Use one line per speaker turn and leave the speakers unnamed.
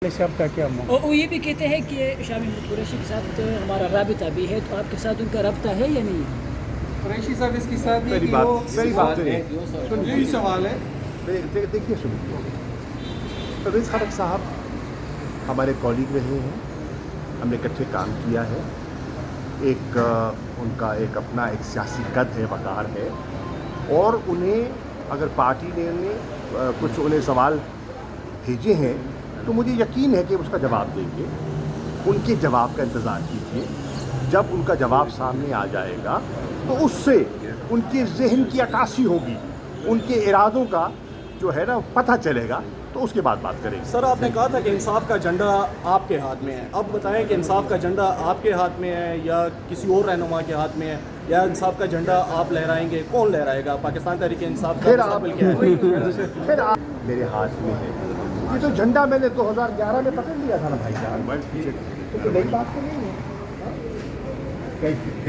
اس آپ کا کیا موقع؟
اور وہ یہ بھی کہتے ہیں کہ شامی قریشی کے ساتھ ہمارا رابطہ بھی ہے، تو آپ کے ساتھ ان کا رابطہ ہے یا نہیں؟
قریشی صاحب اس کے ساتھ
میری بات
یہی سوال ہے.
دیکھیے سنیے، پرویز خٹک صاحب ہمارے کولیگ رہے ہیں، ہم نے اکٹھے کام کیا ہے. ان کا ایک اپنا ایک سیاسی قد ہے، وقار ہے، اور انہیں اگر پارٹی نے کچھ انہیں سوال بھیجے ہیں تو مجھے یقین ہے کہ اس کا جواب دیں گے. ان کے جواب کا انتظار کیجیے. جب ان کا جواب سامنے آ جائے گا تو اس سے ان کے ذہن کی عکاسی ہوگی، ان کے ارادوں کا جو ہے نا پتہ چلے گا، تو اس کے بعد بات کریں گے.
سر، آپ نے کہا تھا کہ انصاف کا جھنڈا آپ کے ہاتھ میں ہے. اب بتائیں کہ انصاف کا جھنڈا آپ کے ہاتھ میں ہے یا کسی اور رہنما کے ہاتھ میں ہے، یا انصاف کا جھنڈا آپ لہرائیں گے؟ کون لہرائے گا؟ پاکستان تحریک انصاف کا مستقبل کیا ہے؟
پھر آپ میرے ہاتھ میں ہے. یہ تو جھنڈا میں نے 2011 میں پکڑ لیا تھا نا بھائی جان، تو کوئی نئی بات تو نہیں ہے.